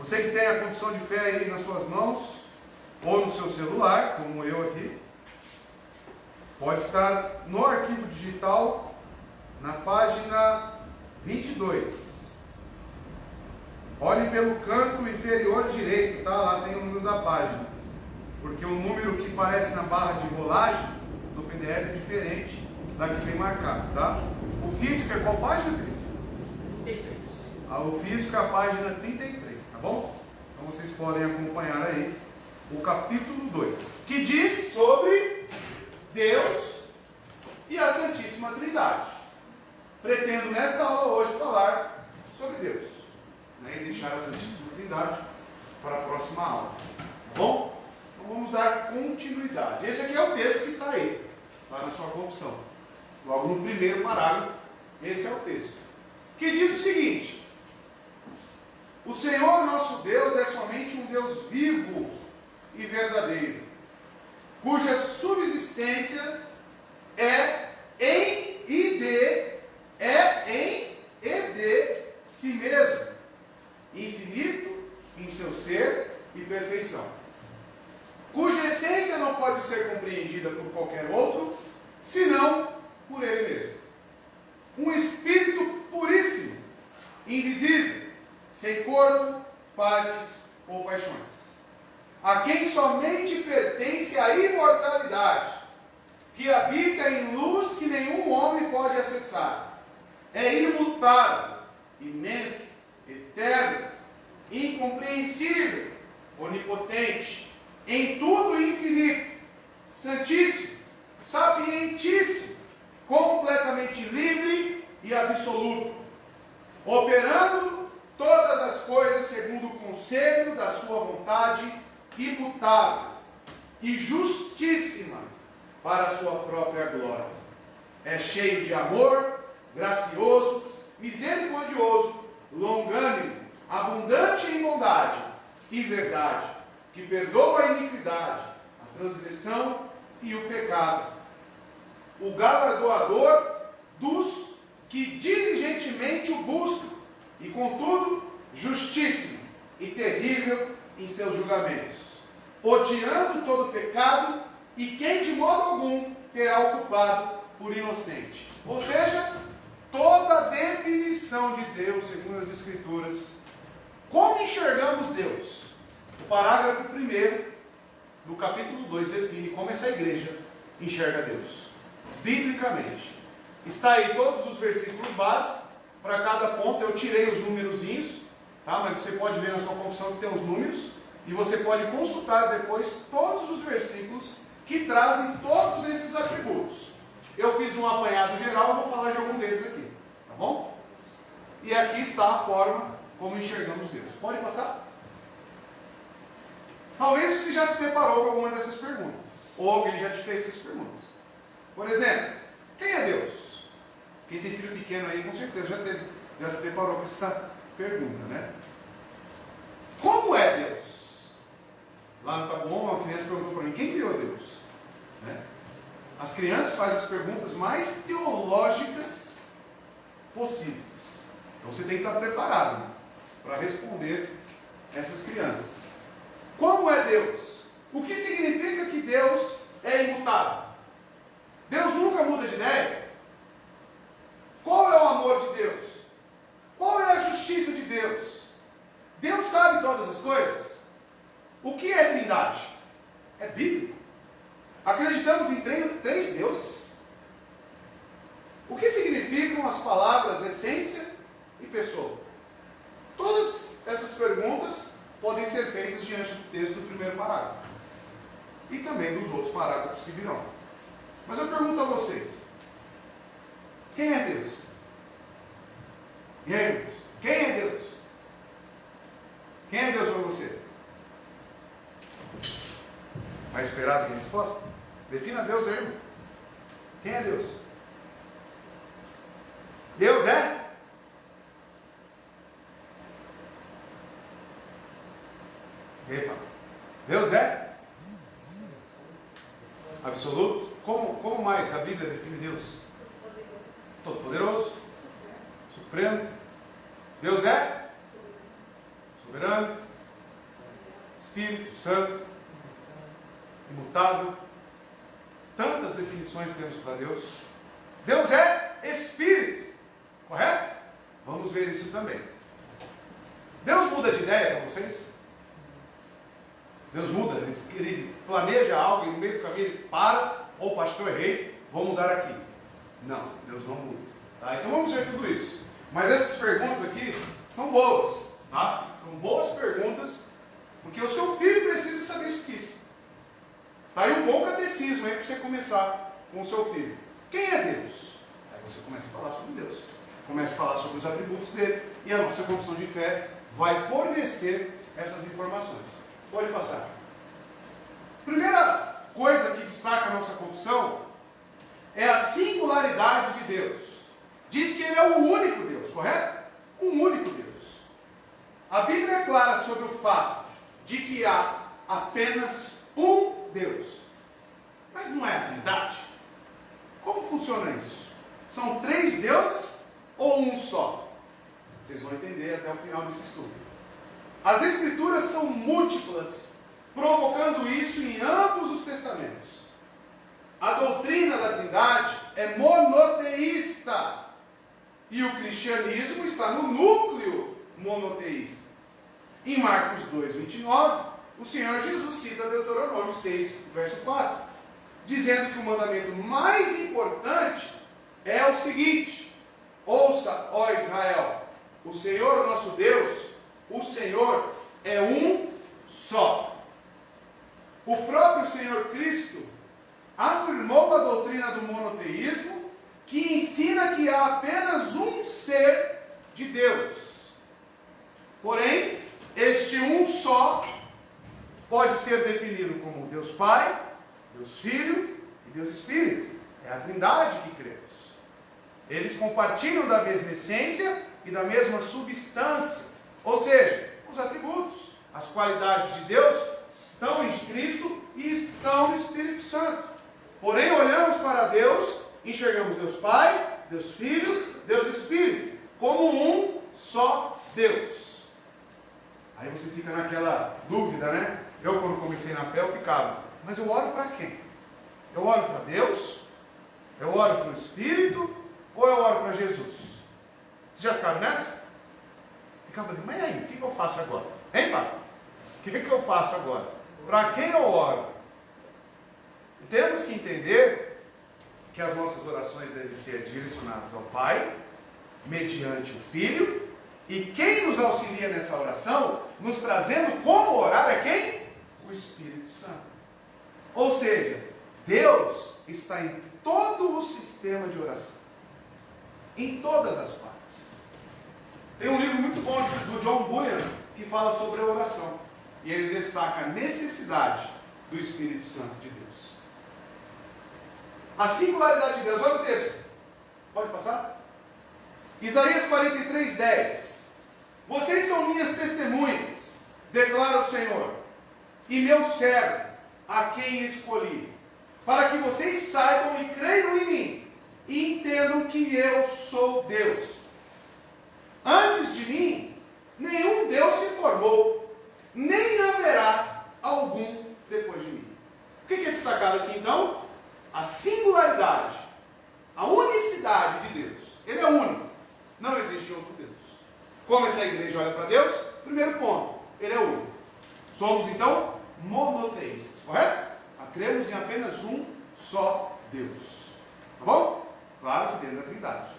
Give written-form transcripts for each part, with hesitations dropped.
Você que tem a confissão de fé aí nas suas mãos, ou no seu celular, como eu aqui, pode estar no arquivo digital, na página 22. Olhe pelo canto inferior direito, tá? Lá tem o número da página. Porque o número que aparece na barra de rolagem do PDF é diferente da que vem marcado, tá? O físico é qual página, Felipe? 33. O físico é a página 33, tá bom? Então vocês podem acompanhar aí o capítulo 2, que diz sobre Deus e a Santíssima Trindade. Pretendo nesta aula hoje falar sobre Deus, né, e deixar a Santíssima Trindade para a próxima aula, tá bom? Então vamos dar continuidade. Esse aqui é o texto que está aí, lá na sua confissão. Logo no primeiro parágrafo, esse é o texto, que diz o seguinte: o Senhor nosso Deus é somente um Deus vivo e verdadeiro, cuja subsistência é em e de si mesmo, infinito em seu ser e perfeição, cuja essência não pode ser compreendida por qualquer outro, senão por Ele mesmo. Um Espírito puríssimo, invisível, sem corpo, partes ou paixões, a quem somente pertence a imortalidade, que habita em luz que nenhum homem pode acessar. É imutável, imenso, eterno, incompreensível, onipotente, em tudo infinito, santíssimo, sapientíssimo, completamente livre e absoluto, operando todas as coisas segundo o conselho da sua vontade imutável e justíssima para a sua própria glória. É cheio de amor, gracioso, misericordioso, longânimo, abundante em bondade e verdade, que perdoa a iniquidade, a transgressão e o pecado, o galardoador dos que diligentemente o buscam, e contudo justíssimo e terrível em seus julgamentos, odiando todo pecado, e quem de modo algum terá o culpado por inocente. Ou seja, toda a definição de Deus, segundo as Escrituras, como enxergamos Deus. O parágrafo 1 do capítulo 2 define como essa igreja enxerga Deus, biblicamente. Está aí todos os versículos básicos, para cada ponto eu tirei os númerozinhos, tá? Mas você pode ver na sua confissão que tem os números, e você pode consultar depois todos os versículos que trazem todos esses atributos. Eu fiz um apanhado geral, vou falar de algum deles aqui, tá bom? E aqui está a forma como enxergamos Deus. Pode passar? Talvez você já se deparou com alguma dessas perguntas, ou alguém já te fez essas perguntas. Por exemplo, quem é Deus? Quem tem filho pequeno aí, com certeza já se deparou com essa pergunta, né? Como é Deus? Lá no Tabuão, uma criança perguntou para mim: quem criou Deus? Né? As crianças fazem as perguntas mais teológicas possíveis. Então você tem que estar preparado para responder essas crianças. Como é Deus? O que significa que Deus é imutável? Deus nunca muda de ideia? Qual é o amor de Deus? Qual é a justiça de Deus? Deus sabe todas as coisas? O que é Trindade? É bíblico. Acreditamos em três deuses. O que significam as palavras essência e pessoa? Todas essas perguntas podem ser feitas diante do texto do primeiro parágrafo e também dos outros parágrafos que virão. Mas eu pergunto a vocês: quem é Deus? E aí, irmãos? Quem é Deus? Quem é Deus para você? Vai esperar a resposta? Defina Deus aí, irmão. Quem é Deus? Deus é? Quem fala? Deus é? Absoluto? Como mais a Bíblia define Deus? Todo-Poderoso? Supremo? Deus é? Soberano? Espírito Santo, imutável. Tantas definições temos para Deus. Deus é Espírito, correto? Vamos ver isso também. Deus muda de ideia para vocês? Deus muda, ele planeja algo e no meio do caminho ele para, opa, acho que eu errei, vou mudar aqui. Não, Deus não muda. Tá? Então vamos ver tudo isso. Mas essas perguntas aqui são boas, tá? São boas perguntas, porque o seu filho precisa saber isso aqui. Tá aí um bom catecismo aí para você começar com o seu filho. Quem é Deus? Aí você começa a falar sobre Deus. Começa a falar sobre os atributos dele. E a nossa confissão de fé vai fornecer essas informações. Pode passar. Primeira coisa que destaca a nossa confissão é a singularidade de Deus. Diz que Ele é o único Deus, correto? O único Deus. A Bíblia é clara sobre o fato de que há apenas um Deus. Mas não é a Trindade? Como funciona isso? São 3 deuses ou um só? Vocês vão entender até o final desse estudo. As Escrituras são múltiplas, provocando isso em ambos os testamentos. A doutrina da Trindade é monoteísta. E o cristianismo está no núcleo monoteísta. Em Marcos 2, 29, o Senhor Jesus cita Deuteronômio 6, verso 4, dizendo que o mandamento mais importante é o seguinte: ouça, ó Israel, o Senhor nosso Deus, o Senhor é um só. O próprio Senhor Cristo afirmou a doutrina do monoteísmo, que ensina que há apenas um ser de Deus. Porém, este um só pode ser definido como Deus Pai, Deus Filho e Deus Espírito. É a Trindade que cremos. Eles compartilham da mesma essência e da mesma substância, ou seja, os atributos, as qualidades de Deus estão em Cristo e estão no Espírito Santo. Porém, olhamos para Deus, enxergamos Deus Pai, Deus Filho, Deus Espírito, como um só Deus. Aí você fica naquela dúvida, né? Eu, quando comecei na fé, eu ficava, mas eu oro para quem? Eu oro para Deus? Eu oro para o Espírito? Ou eu oro para Jesus? Vocês já ficaram nessa? Ficava ali, mas e aí, o que eu faço agora? Hein, Fábio? O que eu faço agora? Para quem eu oro? Temos que entender que as nossas orações devem ser direcionadas ao Pai, mediante o Filho, e quem nos auxilia nessa oração, nos trazendo como orar, é quem? O Espírito Santo. Ou seja, Deus está em todo o sistema de oração, em todas as partes. Tem um livro muito bom do John Bunyan que fala sobre a oração, e ele destaca a necessidade do Espírito Santo de Deus. A singularidade de Deus, olha o texto. Pode passar? Isaías 43, 10. Vocês são minhas testemunhas, declara o Senhor, e meu servo, a quem escolhi, para que vocês saibam e creiam em mim, e entendam que eu sou Deus. Antes de mim, nenhum Deus se formou, nem haverá algum depois de mim. O que é destacado aqui então? A singularidade, a unicidade de Deus. Ele é único, não existe outro Deus. Como essa igreja olha para Deus? Primeiro ponto, Ele é único. Somos então monoteístas, correto? Cremos em apenas um só Deus. Tá bom? Claro que dentro da Trindade.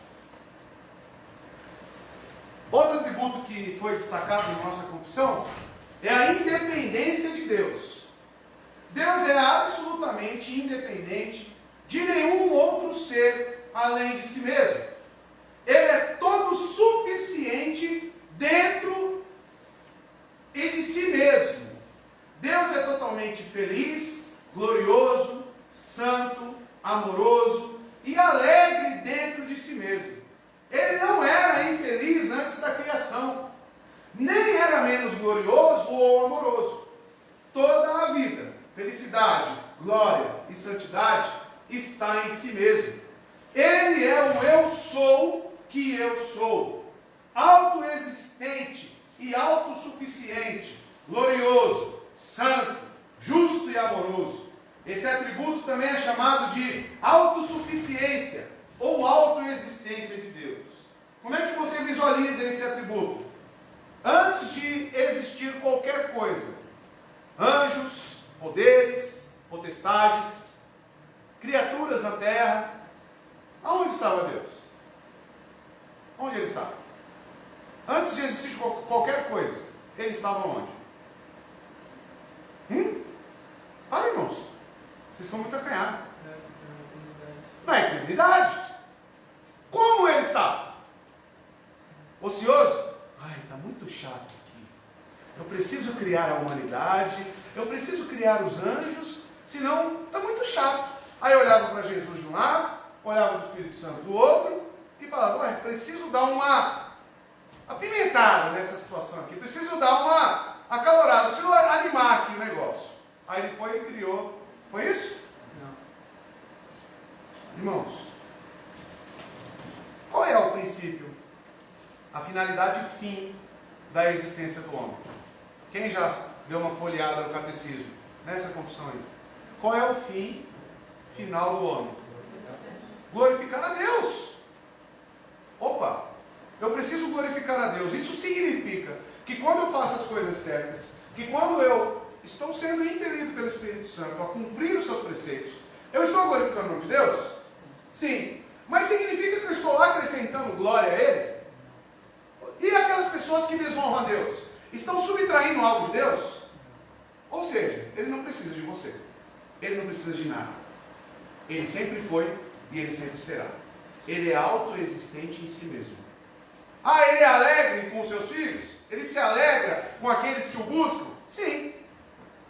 Outro atributo que foi destacado na nossa confissão é a independência de Deus. Deus é absolutamente independente de nenhum outro ser além de si mesmo. Ele é todo suficiente dentro e de si mesmo. Deus é totalmente feliz, glorioso, santo, amoroso e alegre dentro de si mesmo. Ele não era infeliz antes da criação, nem era menos glorioso ou amoroso. Toda a vida, felicidade, glória e santidade está em si mesmo. Ele é o eu sou que eu sou, autoexistente e autossuficiente, glorioso, santo, justo e amoroso. Esse atributo também é chamado de autossuficiência ou autoexistência de Deus. Como é que você visualiza esse atributo? Antes de existir qualquer coisa, anjos, poderes, potestades, criaturas na terra, aonde estava Deus? Onde ele estava? Antes de existir qualquer coisa, ele estava onde? Fala, irmãos. Vocês são muito acanhados. Na eternidade. Como ele estava? Ocioso? Ai, está muito chato aqui. Eu preciso criar a humanidade, eu preciso criar os anjos, senão está muito chato. Aí eu olhava para Jesus de um lado, olhava para o Espírito Santo do outro, e falava, ué, preciso dar uma apimentada nessa situação aqui, preciso dar uma acalorada, preciso animar aqui o negócio. Aí ele foi e criou. Foi isso? Não. Irmãos, qual é o princípio, a finalidade e fim da existência do homem? Quem já deu uma folheada no catecismo? Nessa confissão aí. Qual é o fim final do homem? Glorificar a Deus. Opa, eu preciso glorificar a Deus. Isso significa que quando eu faço as coisas certas, que quando eu estou sendo impelido pelo Espírito Santo a cumprir os seus preceitos, eu estou glorificando o nome de Deus? Sim. Mas significa que eu estou acrescentando glória a Ele? E aquelas pessoas que desonram a Deus? Estão subtraindo algo de Deus? Ou seja, Ele não precisa de você. Ele não precisa de nada. Ele sempre foi e Ele sempre será. Ele é autoexistente em si mesmo. Ah, Ele é alegre com os seus filhos? Ele se alegra com aqueles que o buscam? Sim.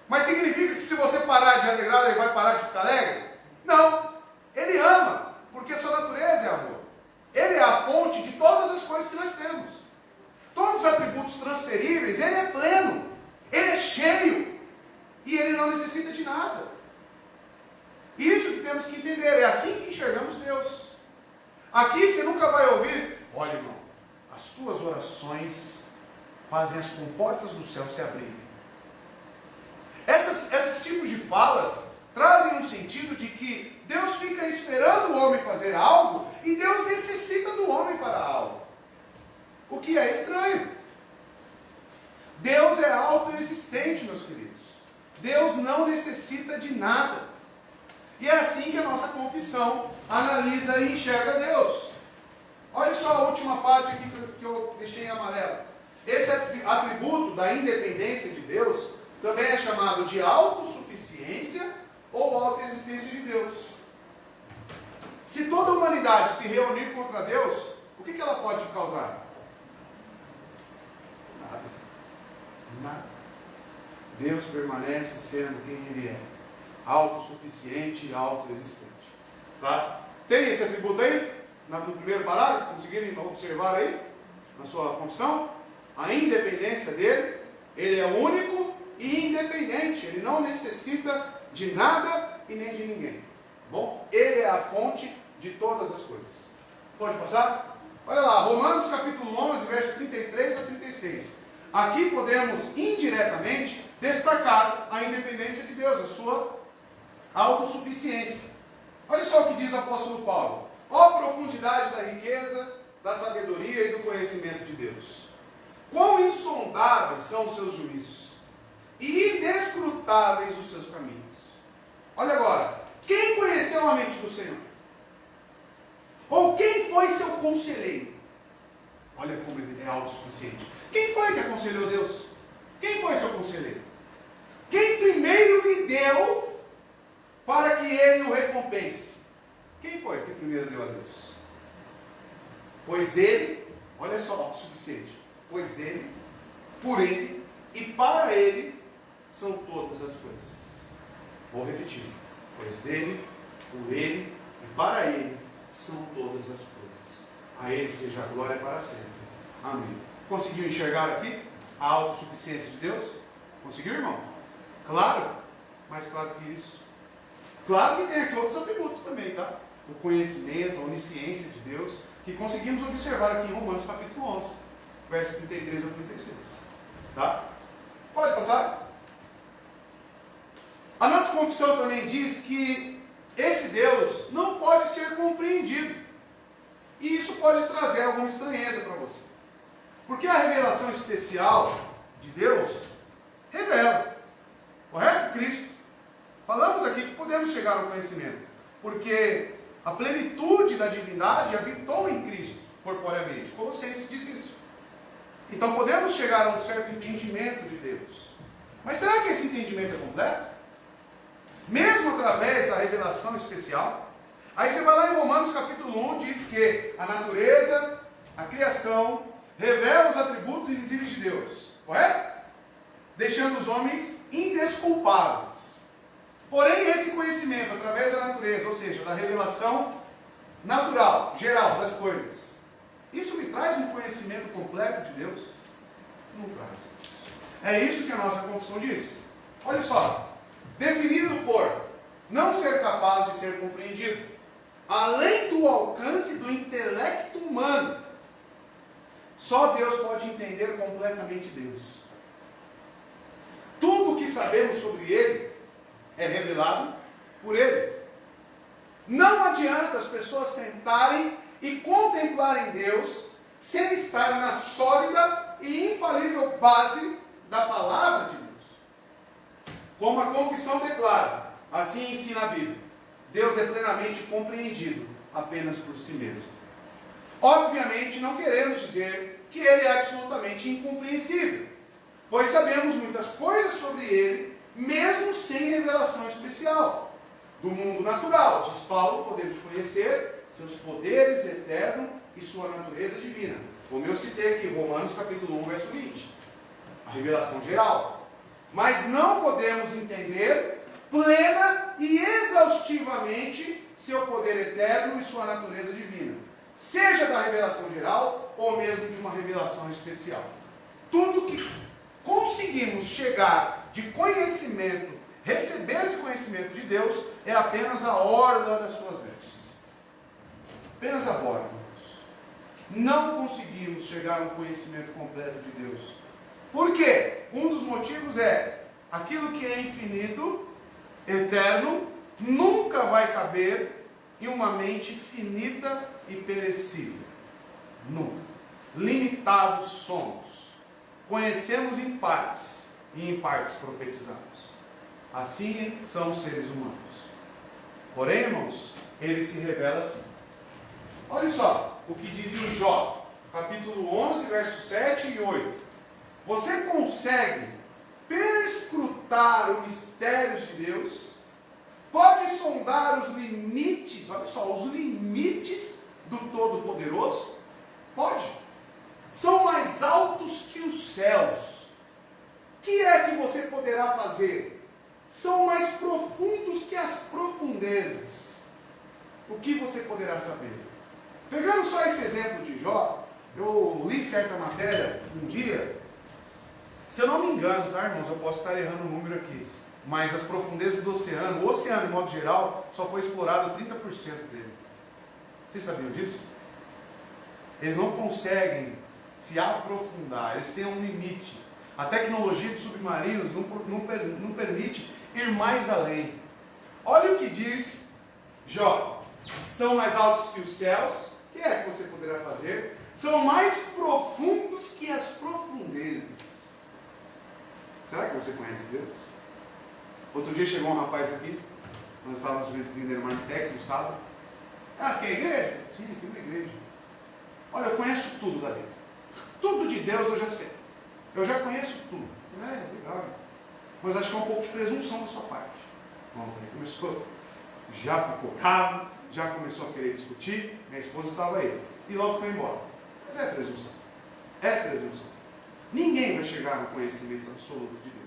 Mas significa que se você parar de alegrar, Ele vai parar de ficar alegre? Não. Ele ama, porque a sua natureza é amor. Ele é a fonte de todas as coisas que nós temos. Todos os atributos transferíveis, Ele é pleno. Ele é cheio. E Ele não necessita de nada. Isso que temos que entender. É assim que enxergamos Deus. Aqui você nunca vai ouvir, olha, irmão, as suas orações fazem as comportas do céu se abrirem. Esses tipos de falas trazem um sentido de que Deus fica esperando o homem fazer algo e Deus necessita do homem para algo. O que é estranho. Deus é autoexistente, meus queridos. Deus não necessita de nada. E é assim que a nossa confissão analisa e enxerga Deus. Olha só a última parte aqui que eu deixei em amarelo. Esse atributo da independência de Deus também é chamado de autossuficiência ou autoexistência de Deus. Se toda a humanidade se reunir contra Deus, o que ela pode causar? Nada. Nada. Deus permanece sendo quem Ele é. Autossuficiente e autoexistente. Tá? Tem esse atributo aí? No primeiro parágrafo? Conseguirem observar aí? Na sua confissão? A independência dele. Ele é único e independente. Ele não necessita de nada e nem de ninguém. Bom? Ele é a fonte de todas as coisas. Pode passar? Olha lá, Romanos capítulo 11, versos 33 a 36. Aqui podemos indiretamente destacar a independência de Deus, a sua autossuficiência. Olha só o que diz o apóstolo Paulo. Ó profundidade da riqueza, da sabedoria e do conhecimento de Deus. Quão insondáveis são os seus juízos e inescrutáveis os seus caminhos. Olha agora, quem conheceu a mente do Senhor? Ou quem foi seu conselheiro? Olha como ele é autossuficiente. Quem foi que aconselhou Deus? Quem foi seu conselheiro? Quem primeiro lhe deu para que ele o recompense? Quem foi que primeiro deu a Deus? Pois dele, olha só, autossuficiente. Pois dele, por ele e para ele são todas as coisas. Vou repetir. Pois dele, por ele e para ele são todas as coisas. A ele seja a glória para sempre. Amém. Conseguiu enxergar aqui a autossuficiência de Deus? Conseguiu, irmão? Claro, mais claro que isso. Claro que tem aqui outros atributos também, tá? O conhecimento, a onisciência de Deus, que conseguimos observar aqui em Romanos capítulo 11, versos 33 a 36. Tá? Pode passar? nossa confissão também diz que esse Deus não pode ser compreendido. E isso pode trazer alguma estranheza para você. Porque a revelação especial de Deus revela. Correto? Cristo. Falamos aqui que podemos chegar ao conhecimento. Porque a plenitude da divindade habitou em Cristo, corporeamente. Colossenses diz isso. Então podemos chegar a um certo entendimento de Deus. Mas será que esse entendimento é completo? Mesmo através da revelação especial? Aí você vai lá em Romanos capítulo 1, diz que a natureza, a criação, revela os atributos invisíveis de Deus. Correto? Deixando os homens indesculpáveis. Porém, esse conhecimento através da natureza, ou seja, da revelação natural, geral das coisas, isso me traz um conhecimento completo de Deus? Não traz. É isso que a nossa confissão diz. Olha só. Definido por não ser capaz de ser compreendido, além do alcance do intelecto humano. Só Deus pode entender completamente Deus. Tudo o que sabemos sobre Ele é revelado por Ele. Não adianta as pessoas sentarem e contemplarem Deus sem estar na sólida e infalível base da palavra de Deus. Como a confissão declara, assim ensina a Bíblia, Deus é plenamente compreendido apenas por si mesmo. Obviamente não queremos dizer que Ele é absolutamente incompreensível, pois sabemos muitas coisas sobre Ele, mesmo sem revelação especial. Do mundo natural, diz Paulo, podemos conhecer seus poderes eternos e sua natureza divina. Como eu citei aqui, Romanos capítulo 1, verso 20. A revelação geral. Mas não podemos entender plena e exaustivamente seu poder eterno e sua natureza divina. Seja da revelação geral ou mesmo de uma revelação especial. Tudo que conseguimos chegar de conhecimento, receber de conhecimento de Deus, é apenas a orla das suas vestes. Apenas a borda. Não conseguimos chegar ao conhecimento completo de Deus. Por quê? Um dos motivos é aquilo que é infinito, eterno, nunca vai caber em uma mente finita e perecível. Nunca. Limitados somos. Conhecemos em partes e em partes profetizamos. Assim são os seres humanos. Porém, irmãos, ele se revela assim. Olha só o que diz em Jó, capítulo 11, versos 7 e 8. Você consegue perscrutar os mistérios de Deus? Pode sondar os limites, olha só, os limites do Todo-Poderoso? Pode. São mais altos que os céus. O que é que você poderá fazer? São mais profundos que as profundezas. O que você poderá saber? Pegando só esse exemplo de Jó, eu li certa matéria um dia. Se eu não me engano, tá, irmãos? Eu posso estar errando o número aqui. Mas as profundezas do oceano, o oceano, de modo geral, só foi explorado 30% dele. Vocês sabiam disso? Eles não conseguem se aprofundar, eles têm um limite. A tecnologia de submarinos não permite ir mais além. Olha o que diz Jó. São mais altos que os céus. O que é que você poderá fazer? São mais profundos que as profundezas. Será que você conhece Deus? Outro dia chegou um rapaz aqui, nós estávamos vindo em Marmitex no sábado. Ah, que é igreja? Sim, aqui é uma igreja. Olha, eu conheço tudo da Bíblia. Tudo de Deus eu já sei. Eu já conheço tudo. Legal. Mas acho que é um pouco de presunção da sua parte. Bom, aí começou, já ficou bravo, já começou a querer discutir, minha esposa estava aí. E logo foi embora. Mas é presunção. É presunção. Ninguém vai chegar no conhecimento absoluto de Deus.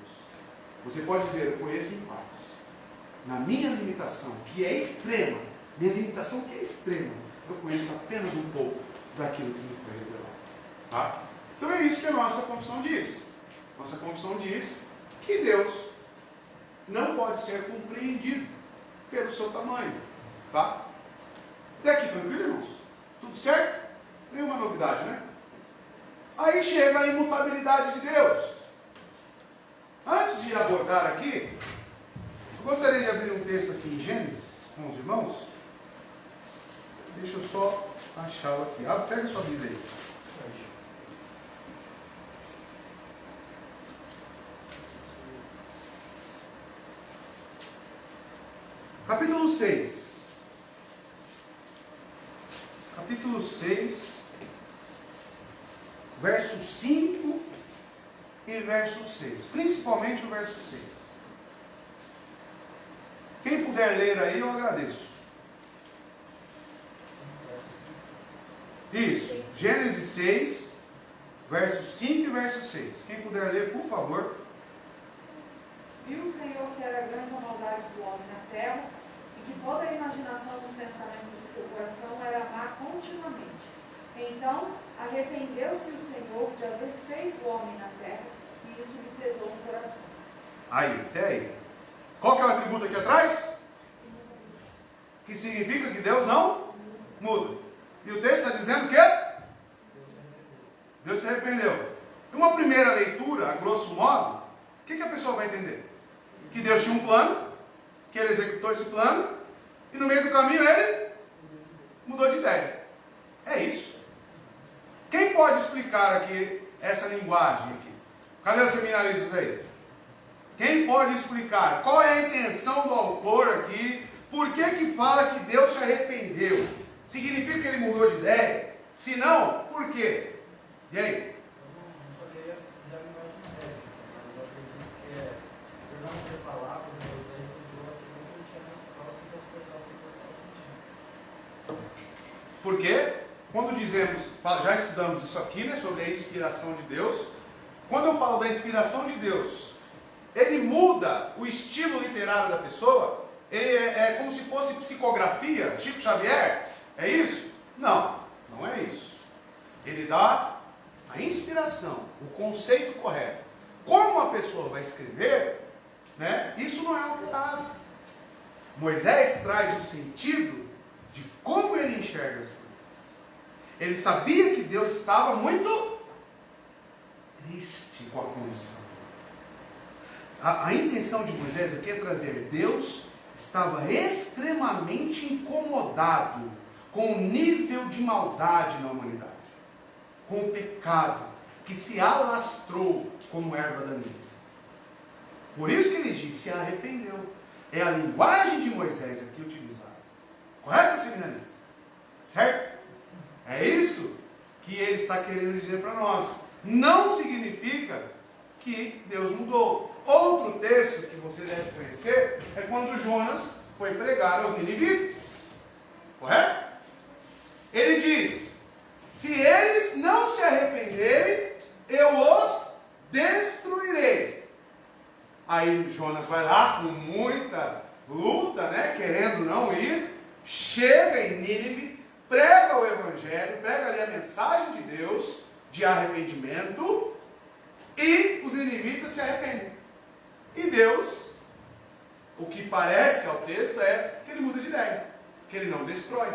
Você pode dizer, eu conheço em partes. Na minha limitação, que é extrema, minha limitação que é extrema, eu conheço apenas um pouco daquilo que me foi revelado. Tá? Então é isso que a nossa confissão diz. Nossa confissão diz que Deus não pode ser compreendido pelo seu tamanho. Tá? Até aqui, tranquilo, irmãos? Tudo certo? Nenhuma novidade, né? Aí chega a imutabilidade de Deus. Antes de abordar aqui, Gostaria de abrir um texto aqui em Gênesis com os irmãos. Deixa eu só achá-lo aqui. Pega sua Bíblia aí. Capítulo 6. Capítulo 6, verso 5 e verso 6. Principalmente o verso 6. Quem puder ler aí, eu agradeço. Isso. Gênesis 6, verso 5 e verso 6. Quem puder ler, por favor. Viu o Senhor que era grande a maldade do homem na terra, e que toda a imaginação dos pensamentos de seu coração era má continuamente. Então arrependeu-se o Senhor de haver feito o homem na terra, e isso lhe pesou no coração. Aí, até aí. Qual que é o atributo aqui atrás? Que significa que Deus não muda. E o texto está dizendo que Deus se arrependeu. Uma primeira leitura, a grosso modo, o que a pessoa vai entender? Que Deus tinha um plano, que ele executou esse plano, e no meio do caminho ele mudou de ideia. É isso. Quem pode explicar aqui essa linguagem aqui? Cadê os seminaristas aí? Quem pode explicar qual é a intenção do autor aqui? Por que fala que Deus se arrependeu? Significa que ele mudou de ideia? Se não, por quê? E aí? Porque quando dizemos, já estudamos isso aqui, né, sobre a inspiração de Deus. Quando eu falo da inspiração de Deus, ele muda o estilo literário da pessoa. Ele é como se fosse psicografia, Chico Xavier. É isso? Não, não é isso. Ele dá a inspiração, o conceito correto. Como a pessoa vai escrever, né, isso não é alterado. Moisés traz o sentido de como ele enxerga as coisas. Ele sabia que Deus estava muito triste com a condição. A intenção de Moisés aqui é trazer: Deus estava extremamente incomodado com o nível de maldade na humanidade, com o pecado que se alastrou como erva daninha. Por isso que ele diz: se arrependeu. É a linguagem de Moisés aqui utilizada. Correto, seminarista? Certo? É isso que ele está querendo dizer para nós. Não significa que Deus mudou. Outro texto que você deve conhecer é quando Jonas foi pregar aos ninivitas. Correto? Ele diz: se eles não se arrependerem, eu os destruirei. Aí Jonas vai lá com muita luta, né, querendo não ir, chega em Nínive, prega o evangelho, prega ali a mensagem de Deus, de arrependimento, e os ninivitas se arrependem. E Deus, o que parece ao texto é que ele muda de ideia, que ele não destrói.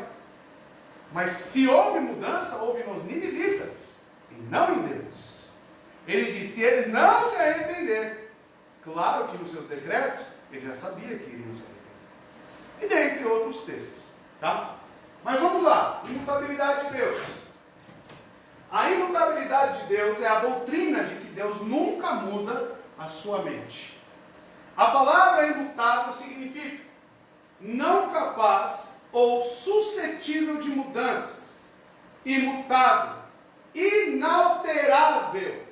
Mas se houve mudança, houve nos ninivitas, e não em Deus. Ele diz: se eles não se arrependerem, claro que nos seus decretos, ele já sabia que iriam se arrepender. E dentre outros textos, tá? Mas vamos lá, imutabilidade de Deus. A imutabilidade de Deus é a doutrina de que Deus nunca muda a sua mente. A palavra imutável significa não capaz ou suscetível de mudanças, imutável, inalterável.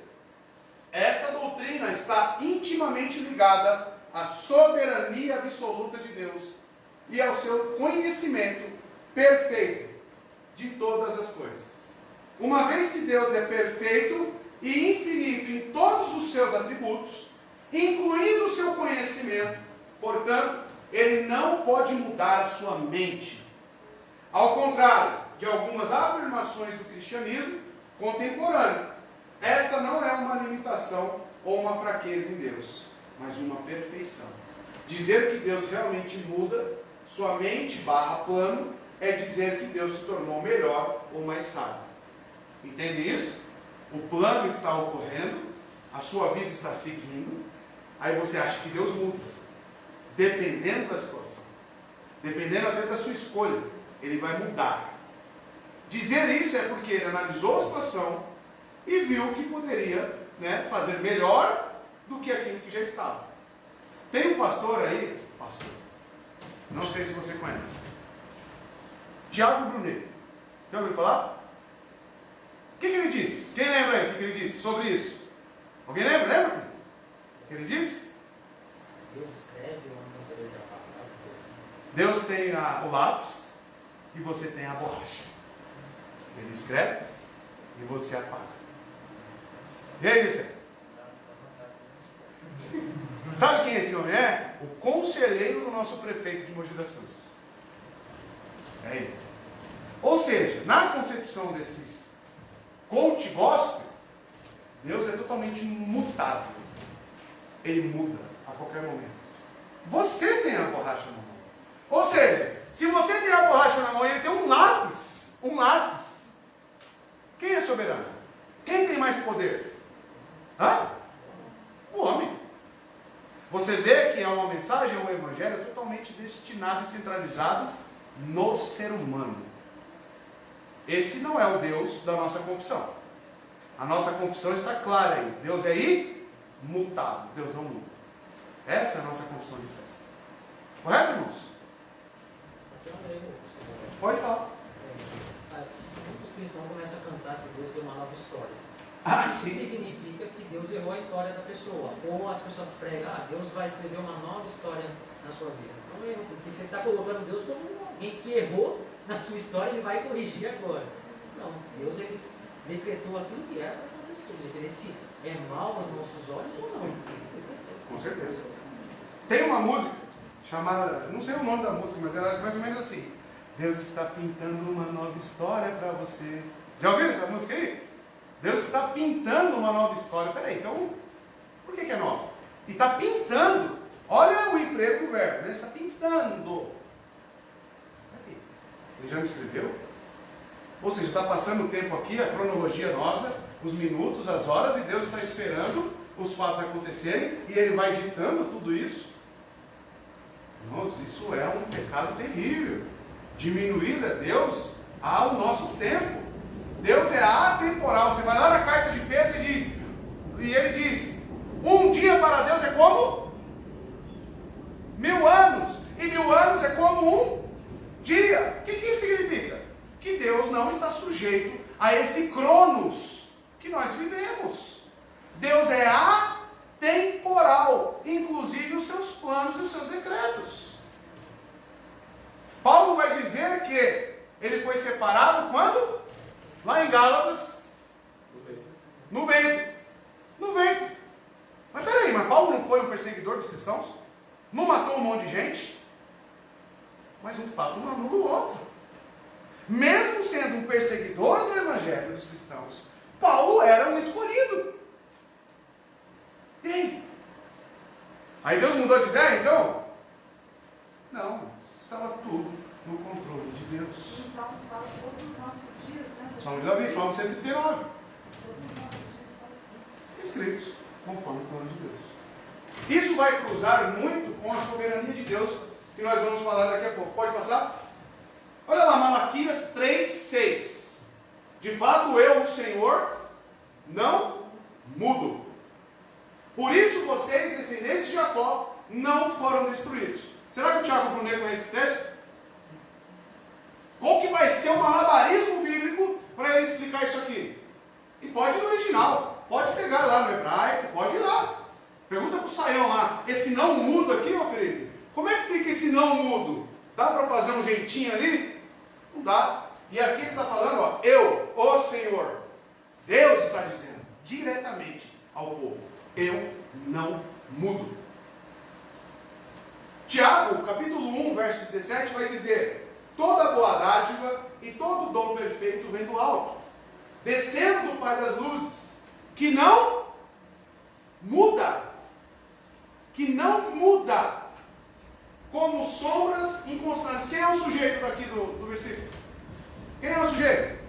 Esta doutrina está intimamente ligada à soberania absoluta de Deus e ao seu conhecimento perfeito de todas as coisas. Uma vez que Deus é perfeito e infinito em todos os seus atributos, incluindo o seu conhecimento, portanto, ele não pode mudar a sua mente. Ao contrário de algumas afirmações do cristianismo contemporâneo, esta não é uma limitação ou uma fraqueza em Deus, mas uma perfeição. Dizer que Deus realmente muda sua mente / plano é dizer que Deus se tornou melhor ou mais sábio. Entende isso? O plano está ocorrendo, a sua vida está seguindo, aí você acha que Deus muda. dependendo da situação, dependendo até da sua escolha, ele vai mudar. Dizer isso é porque ele analisou a situação e viu que poderia, né, fazer melhor do que aquilo que já estava. Tem um pastor aí, não sei se você conhece, Tiago Brunet. Já ouviu falar? O que ele disse? Quem lembra aí o que ele disse sobre isso? Alguém lembra? Lembra, filho? O que ele disse? Deus escreve ou não poder da palavra? Deus tem o lápis e você tem a borracha. Ele escreve e você apaga. E aí, você? Sabe quem esse homem é? O conselheiro do nosso prefeito de Mogi das Cruzes. É ele. Ou seja, na concepção desses coach gospel, Deus é totalmente mutável. Ele muda a qualquer momento. Você tem a borracha na mão. Ou seja, se você tem a borracha na mão e ele tem um lápis, quem é soberano? Quem tem mais poder? O homem. Você vê que é uma mensagem, é um evangelho totalmente destinado e centralizado no ser humano. Esse não é o Deus da nossa confissão. A nossa confissão está clara aí. Deus é imutável. Deus não muda. Essa é a nossa confissão de fé. Correto, irmãos? Pode falar. Os cristãos começam a cantar que Deus tem uma nova história. Isso Sim. significa que Deus errou a história da pessoa. Ou as pessoas pregam, Deus vai escrever uma nova história na sua vida. Não é erro, porque você está colocando Deus como alguém que errou na sua história e ele vai corrigir agora. Não, Deus ele decretou aquilo que era para acontecer, independente se é mal aos nossos olhos ou não. Com certeza. Tem uma música chamada, não sei o nome da música, mas ela é mais ou menos assim: Deus está pintando uma nova história para você. Já ouviram essa música aí? Deus está pintando uma nova história. Peraí, então, por que é nova? E está pintando. Olha o emprego do verbo, né? Está pintando. Peraí, ele já me escreveu? Ou seja, está passando o tempo aqui, a cronologia nossa, os minutos, as horas, e Deus está esperando os fatos acontecerem, e Ele vai ditando tudo isso. Irmãos, isso é um pecado terrível. Diminuir a Deus ao nosso tempo. Deus é atemporal. Você vai lá na carta de Pedro e ele diz: um dia para Deus é como 1000 anos, e 1000 anos é como um dia. O que isso significa? Que Deus não está sujeito a esse cronos que nós vivemos. Deus é atemporal, inclusive os seus planos e os seus decretos. Paulo vai dizer que ele foi separado quando? Lá em Gálatas, no ventre. Mas peraí, mas Paulo não foi um perseguidor dos cristãos? Não matou um monte de gente? Mas um fato não anula o outro. Mesmo sendo um perseguidor do evangelho dos cristãos, Paulo era um escolhido. E aí? Aí Deus mudou de ideia então? Não, estava tudo no controle de Deus. Os salmos falam todos os nossos dias, né? Salmo de Davi, Salmo 139. Todos os nossos dias estão escritos. Escritos conforme o plano de Deus. Isso vai cruzar muito com a soberania de Deus, que nós vamos falar daqui a pouco. Pode passar? Olha lá, Malaquias 3:6. De fato, eu, o Senhor, não mudo. Por isso vocês, descendentes de Jacó, não foram destruídos. Será que o Tiago Brunet conhece esse texto? Qual que vai ser o malabarismo bíblico para ele explicar isso aqui? E pode ir no original, pode pegar lá no hebraico, pode ir lá. Pergunta para o Saião lá, esse não mudo aqui, ó Felipe, como é que fica esse não mudo? Dá para fazer um jeitinho ali? Não dá. E aqui ele está falando, ó, eu, o Senhor, Deus está dizendo diretamente ao povo: eu não mudo. Tiago, capítulo 1, verso 17, vai dizer: toda boa dádiva e todo dom perfeito vem do alto, descendo do Pai das luzes, que não muda, como sombras inconstantes. Quem é o sujeito daqui do versículo? Quem é o sujeito?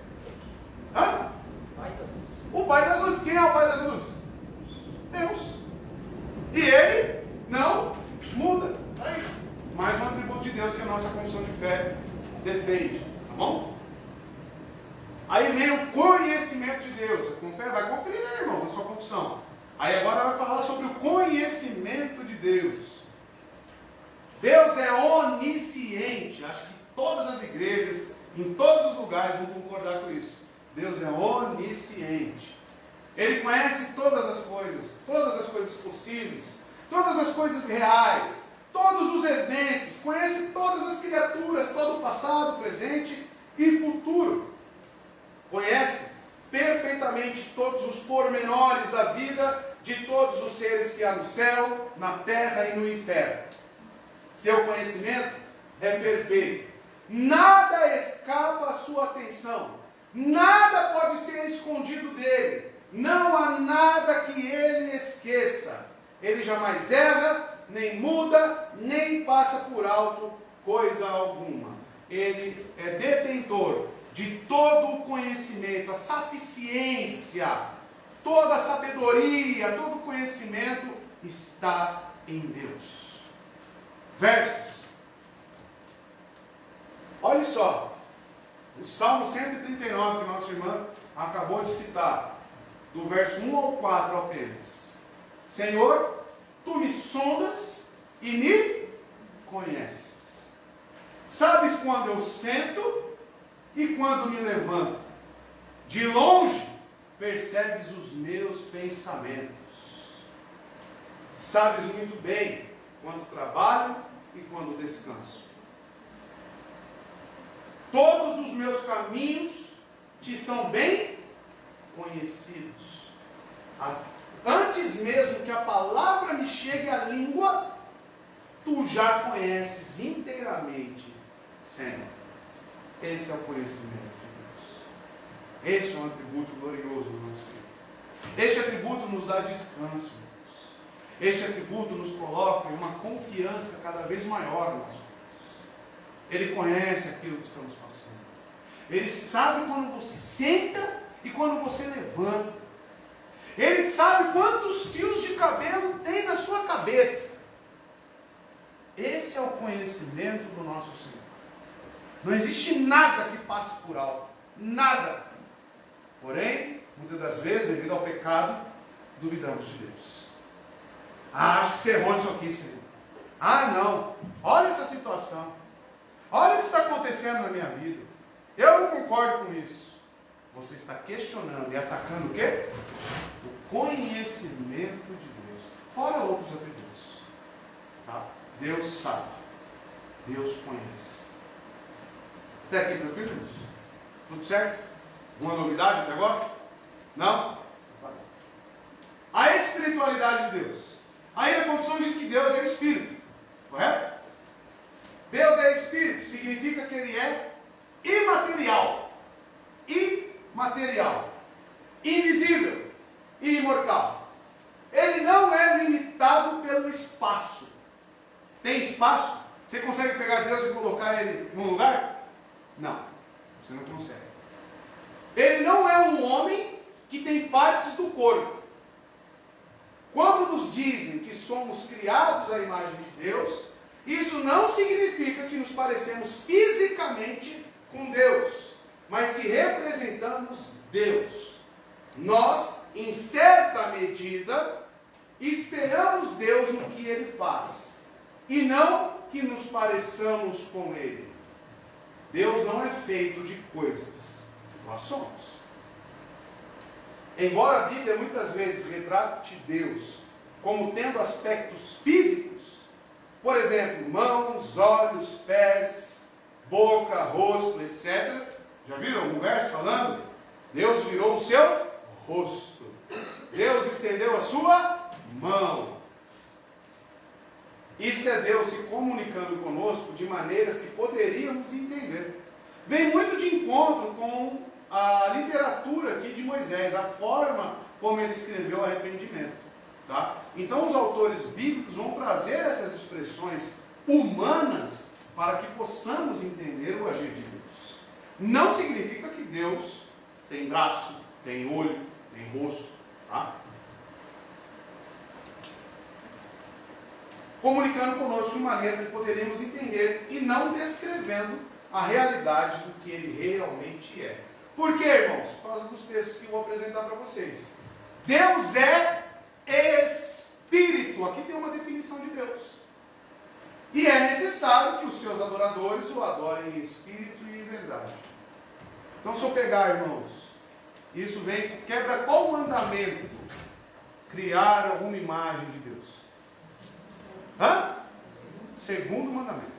Hã? O Pai das luzes. Quem é o Pai das luzes? Deus. E Ele não muda. Aí. Aí vem o conhecimento de Deus. Vai conferir, né, irmão, a sua confissão. Aí agora vai falar sobre o conhecimento de Deus. Deus é onisciente. Acho que todas as igrejas, em todos os lugares, vão concordar com isso. Deus é onisciente. Ele conhece todas as coisas possíveis, todas as coisas reais, todos os eventos, conhece todas as criaturas, todo o passado, presente e futuro. Conhece perfeitamente todos os pormenores da vida de todos os seres que há no céu, na terra e no inferno. Seu conhecimento é perfeito. Nada escapa à sua atenção. Nada pode ser escondido dele. Não há nada que ele esqueça. Ele jamais erra, nem muda, nem passa por alto coisa alguma. Ele é detentor de todo o conhecimento, a sapiência, toda a sabedoria, todo o conhecimento está em Deus. Versos. Olha só, o Salmo 139 que nossa irmã acabou de citar, do verso 1 ao 4 apenas. Senhor, tu me sondas e me conheces. Sabes quando eu sento e quando me levanto. De longe percebes os meus pensamentos. Sabes muito bem quando trabalho e quando descanso. Todos os meus caminhos te são bem conhecidos. Antes mesmo que a palavra me chegue à língua, tu já conheces inteiramente, Senhor. Esse é o conhecimento de Deus. Este é um atributo glorioso do nosso Senhor. Este atributo nos dá descanso, irmãos. Este atributo nos coloca em uma confiança cada vez maior no nosso Deus. Ele conhece aquilo que estamos passando. Ele sabe quando você senta e quando você levanta. Ele sabe quantos fios de cabelo tem na sua cabeça. Esse é o conhecimento do nosso Senhor. Não existe nada que passe por alto. Nada. Porém, muitas das vezes, devido ao pecado, duvidamos de Deus. Acho que você errou nisso aqui, Senhor. Não. Olha essa situação. Olha o que está acontecendo na minha vida. Eu não concordo com isso. Você está questionando e atacando o quê? O conhecimento de Deus. Fora outros atributos. Tá? Deus sabe. Deus conhece. Até aqui tranquilo? Tudo certo? Alguma novidade até agora? Não? A espiritualidade de Deus. Aí a confissão diz que Deus é Espírito. Correto? Deus é Espírito. Significa que Ele é imaterial. Imaterial. Invisível. E imortal. Ele não é limitado pelo espaço. Tem espaço? Você consegue pegar Deus e colocar Ele num lugar? Não. Você não consegue. Ele não é um homem que tem partes do corpo. Quando nos dizem que somos criados à imagem de Deus, isso não significa que nos parecemos fisicamente com Deus, mas que representamos Deus. Nós, em certa medida, espelhamos Deus no que Ele faz, e não que nos pareçamos com Ele. Deus não é feito de coisas, nós somos. Embora a Bíblia muitas vezes retrate Deus como tendo aspectos físicos, por exemplo, mãos, olhos, pés, boca, rosto, etc. Já viram um verso falando? Deus virou o seu rosto. Deus estendeu a sua mão. Isto é Deus se comunicando conosco de maneiras que poderíamos entender. Vem muito de encontro com a literatura aqui de Moisés, a forma como ele escreveu o arrependimento. Tá? Então os autores bíblicos vão trazer essas expressões humanas para que possamos entender o agir de Deus. Não significa que Deus tem braço, tem olho, tem rosto. Tá? Comunicando conosco de maneira que poderíamos entender e não descrevendo a realidade do que ele realmente é. Por quê, irmãos? Por causa dos textos que eu vou apresentar para vocês. Deus é Espírito. Aqui tem uma definição de Deus. E é necessário que os seus adoradores o adorem em espírito e em verdade. Então, se eu pegar, irmãos, isso quebra qual mandamento? Criar alguma imagem de Deus. Segundo mandamento.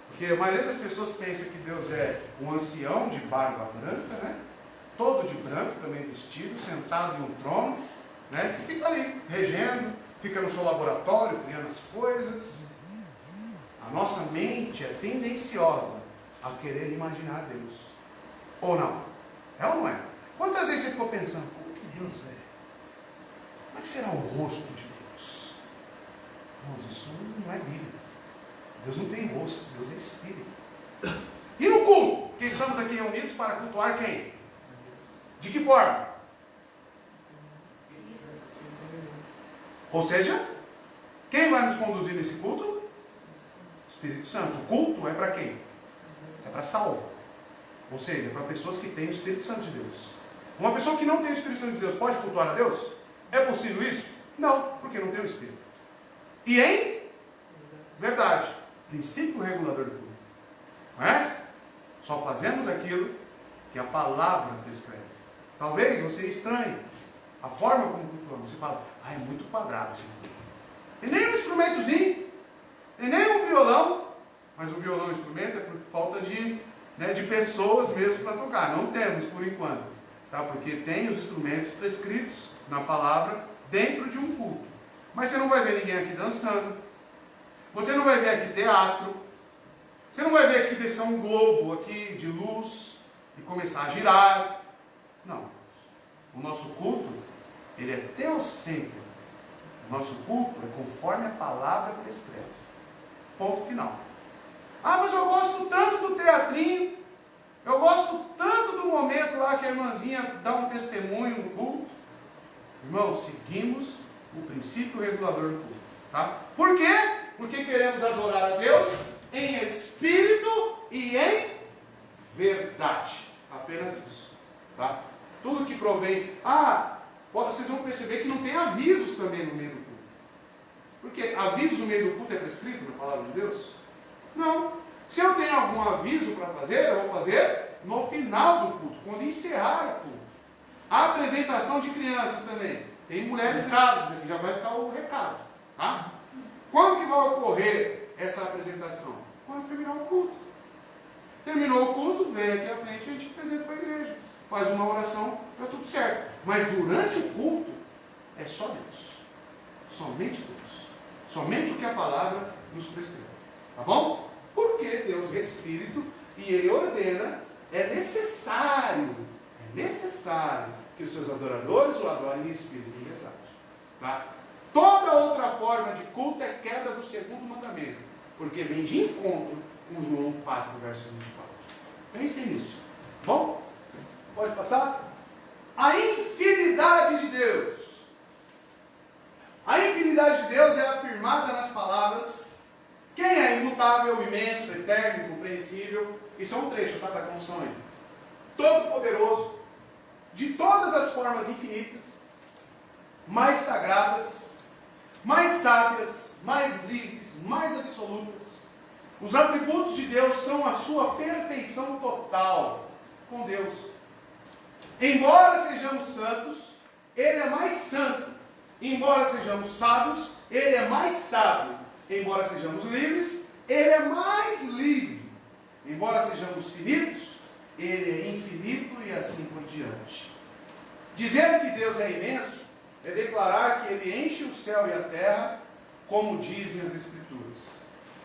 Porque a maioria das pessoas pensa que Deus é um ancião de barba branca, né? Todo de branco, também vestido, sentado em um trono, né? Que fica ali, regendo, fica no seu laboratório, criando as coisas. A nossa mente é tendenciosa a querer imaginar Deus. Ou não? É ou não é? Quantas vezes você ficou pensando, como que Deus é? Como é que será o rosto de Deus? Irmãos, isso não é Bíblia. Deus não tem rosto, Deus é Espírito. E no culto? Que estamos aqui reunidos para cultuar quem? De que forma? Ou seja, quem vai nos conduzir nesse culto? Espírito Santo. O culto é para quem? É para salvo. Ou seja, é para pessoas que têm o Espírito Santo de Deus. Uma pessoa que não tem o Espírito Santo de Deus pode cultuar a Deus? É possível isso? Não, porque não tem o Espírito. E em verdade, princípio regulador do culto. Conhece? Só fazemos aquilo que a palavra prescreve. Talvez você estranhe a forma como cultuamos. Você fala, é muito quadrado esse culto. E nem um instrumentozinho, e nem um violão, mas o violão instrumento é por falta de pessoas mesmo para tocar. Não temos por enquanto, tá? Porque tem os instrumentos prescritos na palavra dentro de um culto. Mas você não vai ver ninguém aqui dançando, você não vai ver aqui teatro, você não vai ver aqui descer um globo aqui de luz e começar a girar. Não. O nosso culto, ele é teocêntrico. O nosso culto é conforme a palavra prescreve. Ponto final. Mas eu gosto tanto do teatrinho, eu gosto tanto do momento lá que a irmãzinha dá um testemunho no culto. Irmãos, seguimos o princípio regulador do culto. Tá? Por quê? Porque queremos adorar a Deus em espírito e em verdade. Apenas isso. Tá? Tudo que provém. Vocês vão perceber que não tem avisos também no meio do culto. Porque avisos no meio do culto é prescrito na palavra de Deus? Não. Se eu tenho algum aviso para fazer, eu vou fazer no final do culto, quando encerrar o culto. A apresentação de crianças também. Tem mulheres grávidas aqui, já vai ficar o recado. Tá? Quando que vai ocorrer essa apresentação? Quando terminar o culto. Terminou o culto, vem aqui à frente e a gente apresenta para a igreja. Faz uma oração, está tudo certo. Mas durante o culto, é só Deus. Somente Deus. Somente o que a palavra nos prescreve. Tá bom? Porque Deus é Espírito e Ele ordena, é necessário que os seus adoradores o adorem em Espírito e em verdade. Tá? Toda outra forma de culto é quebra do segundo mandamento, porque vem de encontro com João 4, verso 24. Pensem nisso. Bom? Pode passar? A infinidade de Deus. A infinidade de Deus é afirmada nas palavras: quem é imutável, imenso, eterno, incompreensível. Isso é um trecho, tá? Da confissão aí. Todo-poderoso, de todas as formas infinitas, mais sagradas, mais sábias, mais livres, mais absolutas. Os atributos de Deus são a sua perfeição total com Deus. Embora sejamos santos, Ele é mais santo. Embora sejamos sábios, Ele é mais sábio. Embora sejamos livres, Ele é mais livre. Embora sejamos finitos, Ele é infinito e assim por diante. Dizer que Deus é imenso é declarar que Ele enche o céu e a terra, como dizem as Escrituras.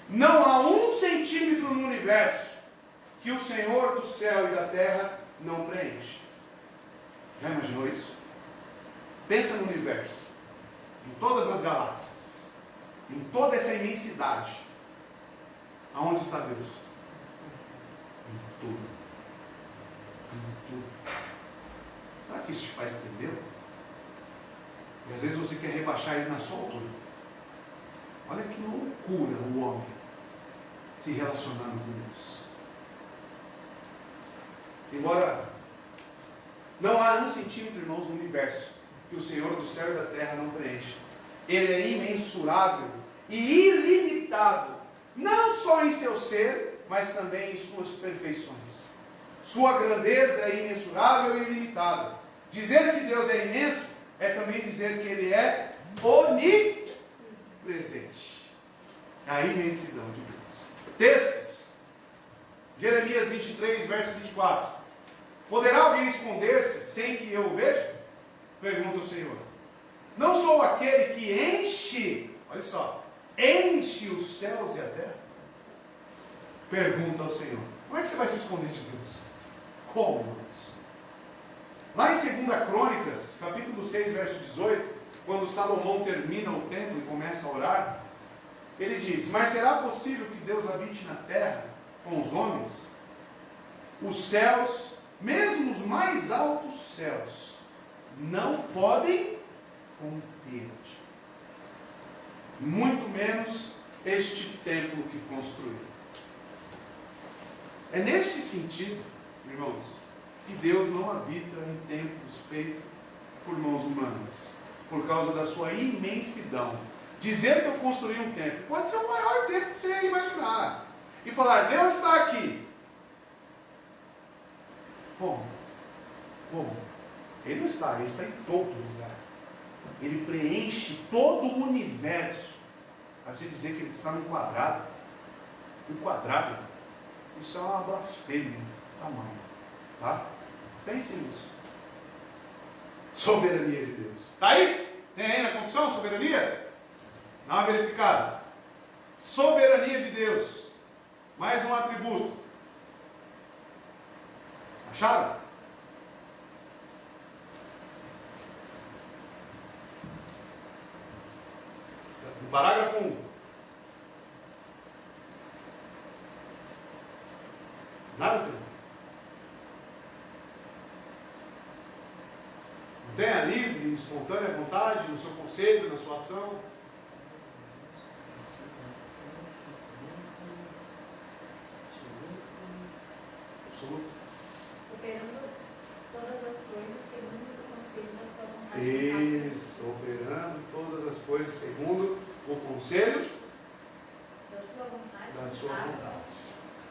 Não há 1 centímetro no universo que o Senhor do céu e da terra não preenche. Já imaginou isso? Pensa no universo, em todas as galáxias, em toda essa imensidade. Aonde está Deus? Em tudo. Em tudo. Será que isso te faz entender? E às vezes você quer rebaixar Ele na sua altura. Olha que loucura o homem se relacionando com Deus. Embora não há um centímetro, irmãos, no universo que o Senhor do céu e da terra não preencha. Ele é imensurável e ilimitado, não só em seu ser, mas também em suas perfeições. Sua grandeza é imensurável e ilimitada. Dizer que Deus é imenso é também dizer que Ele é onipresente. A imensidão de Deus. Textos. Jeremias 23, verso 24. Poderá alguém esconder-se sem que eu o veja? Pergunta o Senhor. Não sou aquele que enche, olha só, enche os céus e a terra? Pergunta ao Senhor. Como é que você vai se esconder de Deus? Como, irmãos? Lá em 2 Crônicas, capítulo 6, verso 18, quando Salomão termina o templo e começa a orar, ele diz: mas será possível que Deus habite na terra com os homens? Os céus, mesmo os mais altos céus, não podem conter-te. Muito menos este templo que construiu. É neste sentido, irmãos, que Deus não habita em templos feitos por mãos humanas, por causa da sua imensidão. Dizer que eu construí um templo pode ser o maior templo que você imaginar, e falar, Deus está aqui. Como? Ele não está, Ele está em todo lugar. Ele preenche todo o universo. Aí você dizer que Ele está num quadrado, isso é uma blasfêmia, tamanho, tá? Pense nisso. Soberania de Deus. Está aí? Tem aí na confissão soberania? Dá uma verificada. Soberania de Deus. Mais um atributo. Acharam? No parágrafo 1. Nada, filho? Não tem a livre e espontânea vontade no seu conselho, na sua ação? Absoluto. Operando todas as coisas segundo o conselho da sua vontade. Isso, operando todas as coisas segundo o conselho Da sua vontade. da sua vontade.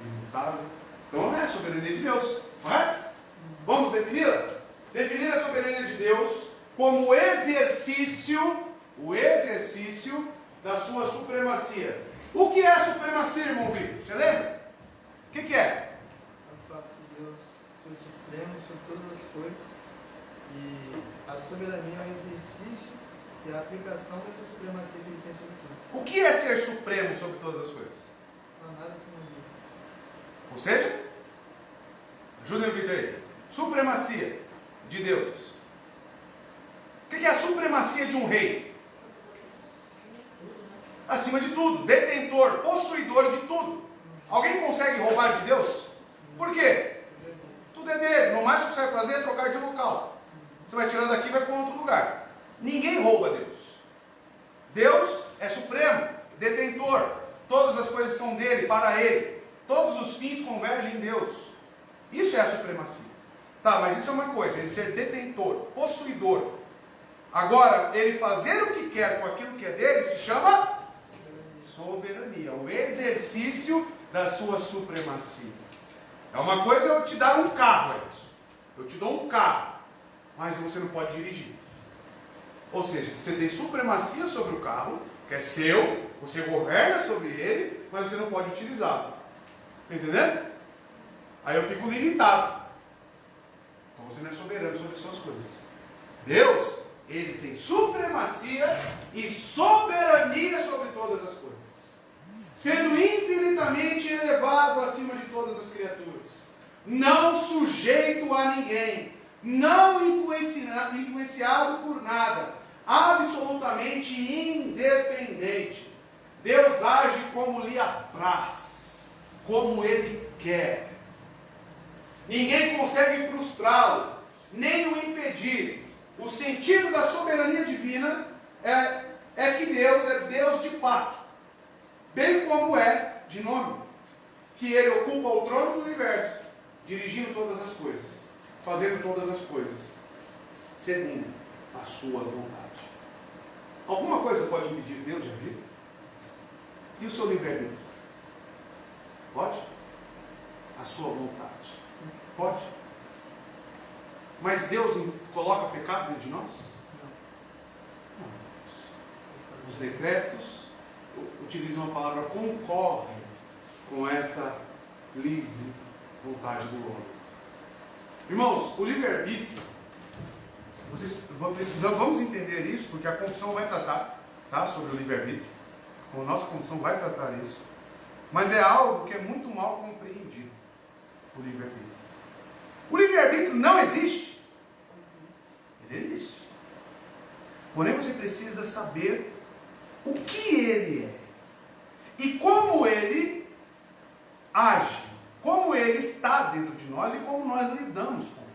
Imutável. Então é a soberania de Deus, correto? Vamos defini-la? Definir a soberania de Deus como o exercício da sua supremacia. O que é a supremacia, irmão Vitor? Você lembra? O que é? O fato de Deus ser supremo sobre todas as coisas, e a soberania é o exercício e a aplicação dessa supremacia que Ele tem sobre tudo. O que é ser supremo sobre todas as coisas? Não há nada acima dele. Ou seja, ajudem o Vitor aí. Supremacia de Deus. O que é a supremacia de um rei? Acima de tudo, detentor, possuidor de tudo. Alguém consegue roubar de Deus? Por quê? Tudo é dele. No mais que você vai fazer é trocar de local. Você vai tirando daqui e vai para outro lugar. Ninguém rouba Deus. Deus é supremo, detentor. Todas as coisas são dele, para ele. Todos os fins convergem em Deus. Isso é a supremacia. Tá, mas isso é uma coisa, ele ser detentor, possuidor. Agora, ele fazer o que quer com aquilo que é dele se chama soberania. O exercício da sua supremacia. É uma coisa eu te dar um carro, Edson. Eu te dou um carro, mas você não pode dirigir. Ou seja, você tem supremacia sobre o carro, que é seu, você governa sobre ele, mas você não pode utilizá-lo. Entendendo? Aí eu fico limitado. Então você não é soberano sobre as suas coisas. Deus, Ele tem supremacia e soberania sobre todas as coisas. Sendo infinitamente elevado acima de todas as criaturas. Não sujeito a ninguém. Não influenciado por nada. Absolutamente independente. Deus age como lhe apraz. Como Ele quer. Ninguém consegue frustrá-lo, nem o impedir. O sentido da soberania divina é que Deus é Deus de fato, bem como é de nome, que Ele ocupa o trono do universo, dirigindo todas as coisas, fazendo todas as coisas, segundo a sua vontade. Alguma coisa pode impedir Deus de agir? E o seu livre-arbítrio? Pode? A sua vontade? Pode? Mas Deus coloca pecado dentro de nós? Não. Os decretos utilizam a palavra concorrem com essa livre vontade do homem. Irmãos, o livre-arbítrio, vamos entender isso, porque a confissão vai tratar, tá, sobre o livre-arbítrio. A nossa confissão vai tratar isso. Mas é algo que é muito mal compreendido, o livre-arbítrio. O livre-arbítrio não existe. Ele existe. Porém, você precisa saber o que ele é e como ele age, como ele está dentro de nós e como nós lidamos com ele.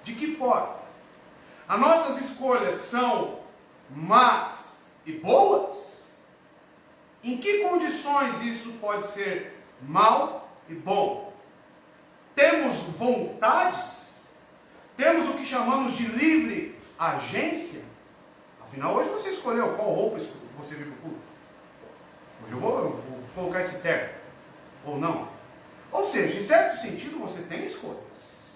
De que forma? As nossas escolhas são más e boas? Em que condições isso pode ser mal e bom? Temos vontades? Temos o que chamamos de livre agência? Afinal, hoje você escolheu qual roupa você vir para o culto. Hoje eu vou colocar esse terno. Ou não. Ou seja, em certo sentido, você tem escolhas.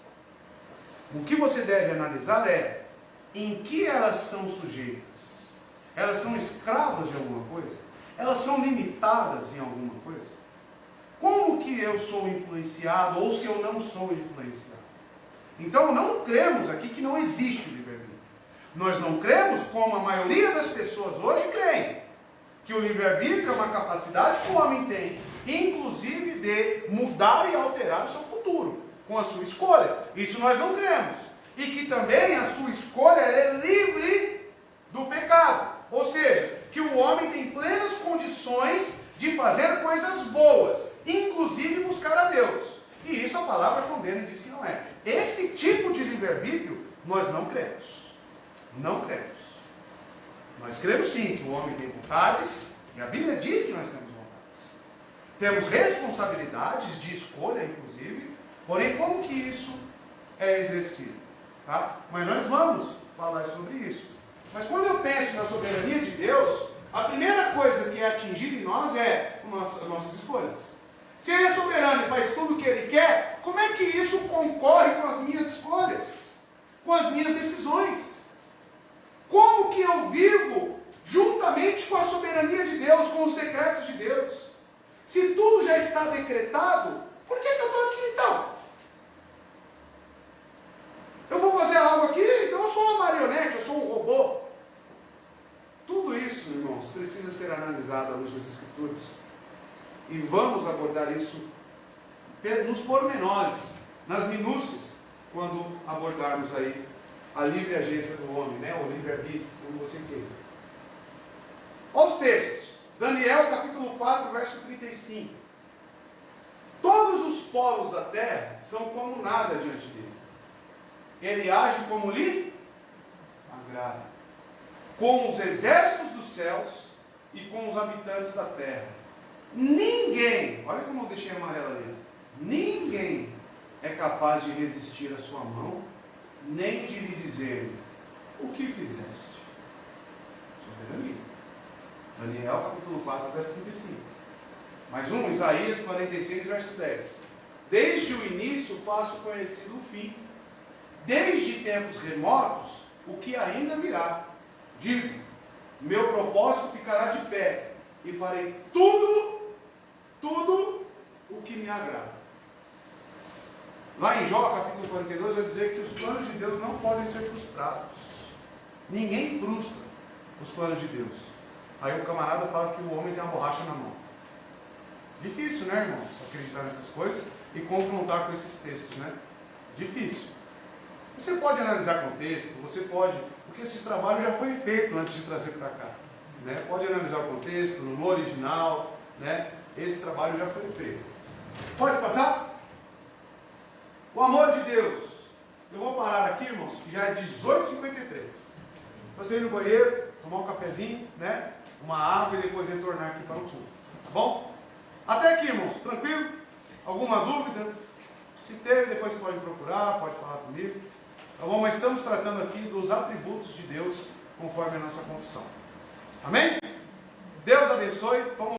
O que você deve analisar é em que elas são sujeitas. Elas são escravas de alguma coisa? Elas são limitadas em alguma coisa? Como que eu sou influenciado ou se eu não sou influenciado? Então não cremos aqui que não existe livre-arbítrio. Nós não cremos, como a maioria das pessoas hoje creem, que o livre-arbítrio é uma capacidade que o homem tem, inclusive de mudar e alterar o seu futuro, com a sua escolha. Isso nós não cremos. E que também a sua escolha é livre do pecado. Ou seja, que o homem tem plenas condições de fazer coisas boas, inclusive buscar a Deus. E isso a palavra condena e diz que não é. Esse tipo de livre-arbítrio nós não cremos. Não cremos. Nós cremos sim que o homem tem vontades, e a Bíblia diz que nós temos vontades. Temos responsabilidades de escolha, inclusive, porém como que isso é exercido? Tá? Mas nós vamos falar sobre isso. Mas quando eu penso na soberania de Deus, a primeira coisa que é atingida em nós é as nossas escolhas. Se Ele é soberano e faz tudo o que Ele quer, como é que isso concorre com as minhas escolhas? Com as minhas decisões? Como que eu vivo juntamente com a soberania de Deus, com os decretos de Deus? Se tudo já está decretado, por que eu estou aqui então? Eu vou fazer algo aqui, então eu sou uma marionete, eu sou um robô. Tudo isso, irmãos, precisa ser analisado à luz das Escrituras. E vamos abordar isso nos pormenores, nas minúcias, quando abordarmos aí a livre agência do homem, né? O livre-arbítrio, como você queira. Olha os textos. Daniel, capítulo 4, verso 35. Todos os povos da terra são como nada diante dele. Ele age como lhe agrada, com os exércitos dos céus e com os habitantes da terra. Ninguém, olha como eu deixei amarela ali, ninguém é capaz de resistir à sua mão, nem de lhe dizer o que fizeste. Soberania. Daniel capítulo 4, verso 35. Mais um, Isaías 46, verso 10. Desde o início faço conhecido o fim, desde tempos remotos o que ainda virá. Digo, meu propósito ficará de pé, e farei tudo o que me agrada. Lá em Jó, capítulo 42, vai dizer que os planos de Deus não podem ser frustrados. Ninguém frustra os planos de Deus. Aí o camarada fala que o homem tem uma borracha na mão. Difícil, né, irmãos? Acreditar nessas coisas e confrontar com esses textos, né? Difícil. Você pode analisar contexto, você pode, porque esse trabalho já foi feito antes de trazer para cá. Né? Pode analisar o contexto, no original, né? Esse trabalho já foi feito. Pode passar? O amor de Deus. Eu vou parar aqui, irmãos, que já é 18h53. Você ir no banheiro, tomar um cafezinho, né? Uma água e depois retornar aqui para o culto. Tá bom? Até aqui, irmãos. Tranquilo? Alguma dúvida? Se teve, depois pode procurar, pode falar comigo. Tá bom? Mas estamos tratando aqui dos atributos de Deus conforme a nossa confissão. Amém? Deus abençoe. Toma